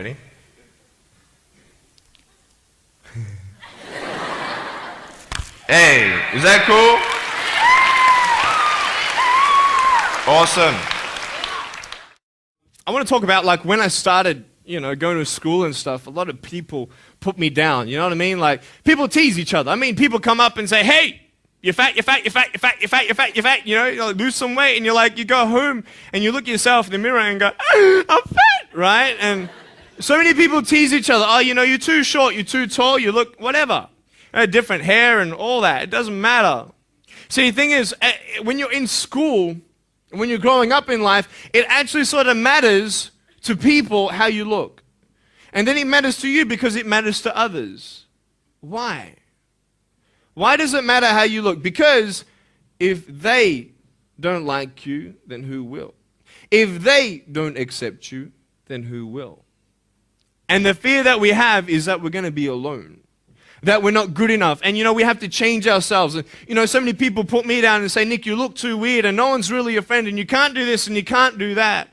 Ready? Hey, is that cool? Awesome. I want to talk about like when I started, going to school and stuff, a lot of people put me down, you know what I mean? Like people tease each other. I mean, people come up and say, hey, you're fat, you're fat, you're fat, you're fat, you're fat, you're fat, you're fat, you like, lose some weight, and you go home and you look at yourself in the mirror and go, I'm fat, right? And so many people tease each other. Oh, you're too short, you're too tall, you look whatever. Different hair and all that. It doesn't matter. See, the thing is, when you're in school, when you're growing up in life, it actually sort of matters to people how you look. And then it matters to you because it matters to others. Why? Why does it matter how you look? Because if they don't like you, then who will? If they don't accept you, then who will? And the fear that we have is that we're going to be alone. That we're not good enough. And we have to change ourselves. And so many people put me down and say, Nick, you look too weird and no one's really your friend and you can't do this and you can't do that.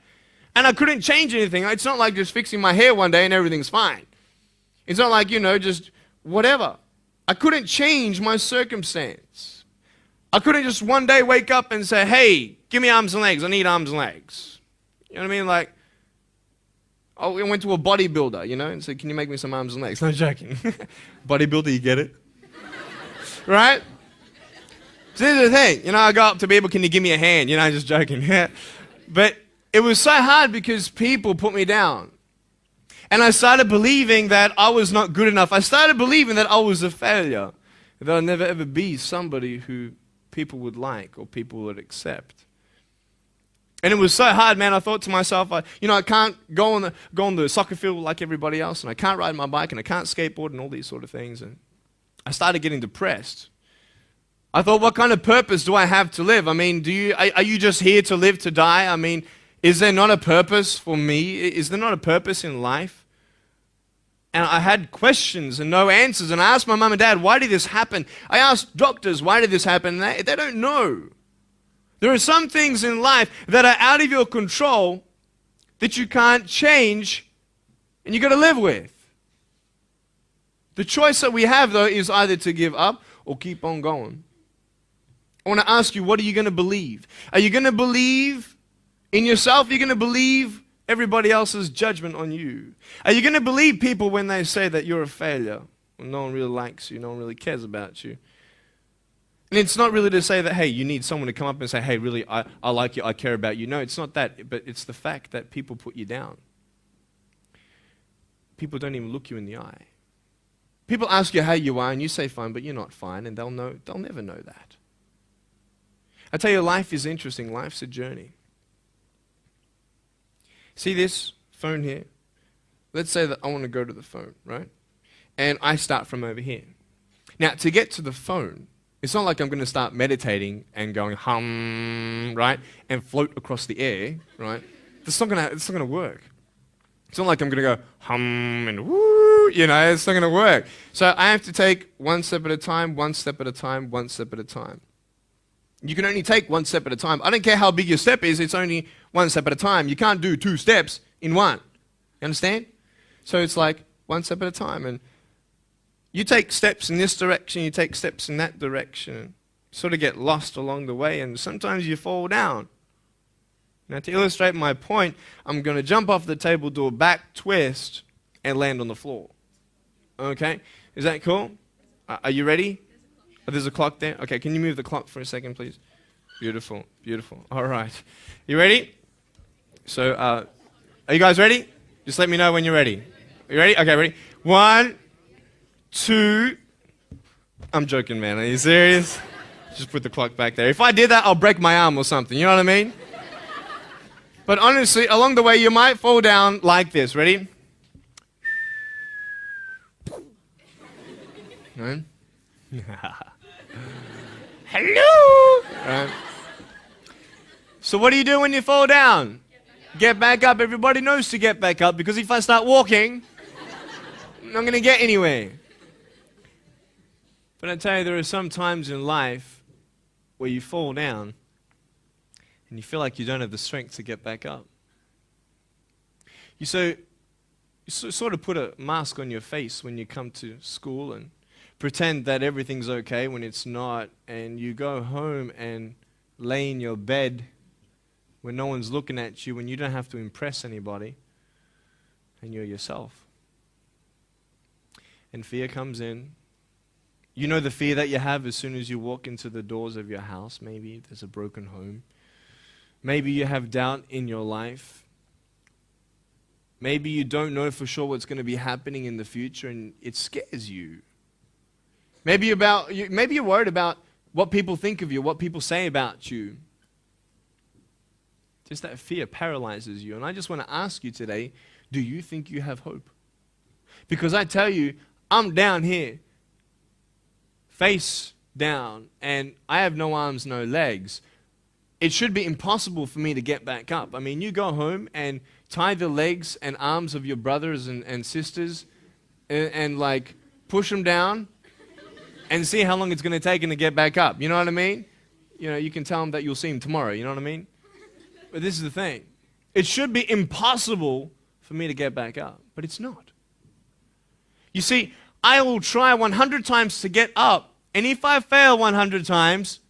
And I couldn't change anything. It's not like just fixing my hair one day and everything's fine. It's not like, just whatever. I couldn't change my circumstance. I couldn't just one day wake up and say, hey, give me arms and legs. I need arms and legs. You know what I mean? Like, I went to a bodybuilder, and said, can you make me some arms and legs? No joking. Bodybuilder, you get it? Right? So here's the thing. I go up to people, can you give me a hand? Just joking. But it was so hard because people put me down. And I started believing that I was not good enough. I started believing that I was a failure. That I'd never ever be somebody who people would like or people would accept. And it was so hard, man. I thought to myself, I can't go on the soccer field like everybody else, and I can't ride my bike, and I can't skateboard, and all these sort of things. And I started getting depressed. I thought, what kind of purpose do I have to live? I mean, are you just here to live to die? I mean, is there not a purpose for me? Is there not a purpose in life? And I had questions and no answers. And I asked my mum and dad, why did this happen? I asked doctors, why did this happen? And they don't know. There are some things in life that are out of your control that you can't change and you got to live with. The choice that we have, though, is either to give up or keep on going. I want to ask you, what are you going to believe? Are you going to believe in yourself? Are you going to believe everybody else's judgment on you? Are you going to believe people when they say that you're a failure, when no one really likes you, no one really cares about you? And it's not really to say that, hey, you need someone to come up and say, hey, really, I like you, I care about you. No, it's not that, but it's the fact that people put you down. People don't even look you in the eye. People ask you how you are, and you say fine, but you're not fine, and they'll never know that. I tell you, life is interesting. Life's a journey. See this phone here? Let's say that I want to go to the phone, right? And I start from over here. Now, to get to the phone, it's not like I'm going to start meditating and going hum, right? And float across the air, right? It's not going to work. It's not like I'm going to go hum and woo, it's not going to work. So I have to take one step at a time, one step at a time, one step at a time. You can only take one step at a time. I don't care how big your step is, it's only one step at a time. You can't do 2 steps in one. You understand? So it's like one step at a time. And you take steps in this direction, you take steps in that direction. Sort of get lost along the way, and sometimes you fall down. Now, to illustrate my point, I'm going to jump off the table, do a back twist, and land on the floor. Okay? Is that cool? Are you ready? Oh, there's a clock there? Okay, can you move the clock for a second, please? Beautiful, beautiful. All right. You ready? So, are you guys ready? Just let me know when you're ready. Are you ready? Okay, ready? 1, 2. I'm joking, man. Are you serious? Just put the clock back there. If I did that, I'll break my arm or something. You know what I mean? But honestly, along the way, you might fall down like this. Ready? Right? Hello! Right. So what do you do when you fall down? Get back up. Everybody knows to get back up, because if I start walking, I'm not going to get anywhere. But I tell you, there are some times in life where you fall down and you feel like you don't have the strength to get back up. So sort of put a mask on your face when you come to school and pretend that everything's okay when it's not, and you go home and lay in your bed when no one's looking at you, when you don't have to impress anybody, and you're yourself. And fear comes in. You know the fear that you have as soon as you walk into the doors of your house. Maybe there's a broken home. Maybe you have doubt in your life. Maybe you don't know for sure what's going to be happening in the future, and it scares you. Maybe you're worried about what people think of you, what people say about you. Just that fear paralyzes you. And I just want to ask you today, do you think you have hope? Because I tell you, I'm down here, face down, and I have no arms, no legs. It should be impossible for me to get back up. I mean, you go home and tie the legs and arms of your brothers and sisters and like push them down and see how long it's going to take them to get back up. You know what I mean? You know, you can tell them that you'll see them tomorrow. You know what I mean? But this is the thing. It should be impossible for me to get back up, but it's not. You see, I will try 100 times to get up, and if I fail 100 times,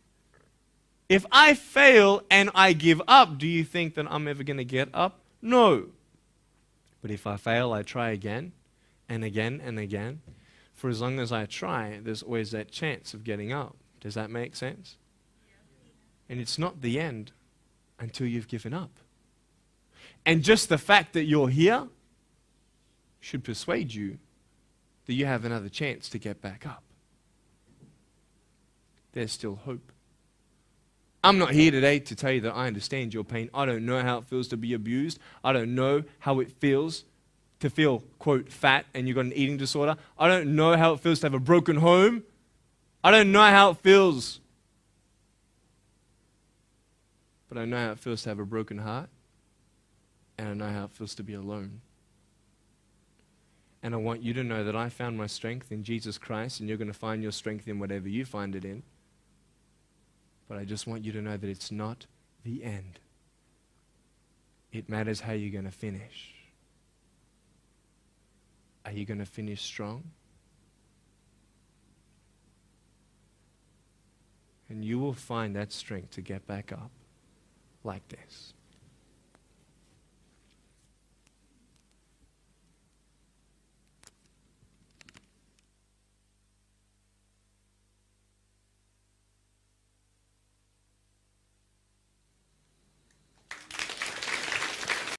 if I fail and I give up, do you think that I'm ever going to get up? No. But if I fail, I try again and again and again. For as long as I try, there's always that chance of getting up. Does that make sense? And it's not the end until you've given up. And just the fact that you're here should persuade you that you have another chance to get back up. There's still hope. I'm not here today to tell you that I understand your pain. I don't know how it feels to be abused. I don't know how it feels to feel, quote, fat and you've got an eating disorder. I don't know how it feels to have a broken home. I don't know how it feels. But I know how it feels to have a broken heart. And I know how it feels to be alone. And I want you to know that I found my strength in Jesus Christ, and you're going to find your strength in whatever you find it in. But I just want you to know that it's not the end. It matters how you're going to finish. Are you going to finish strong? And you will find that strength to get back up like this.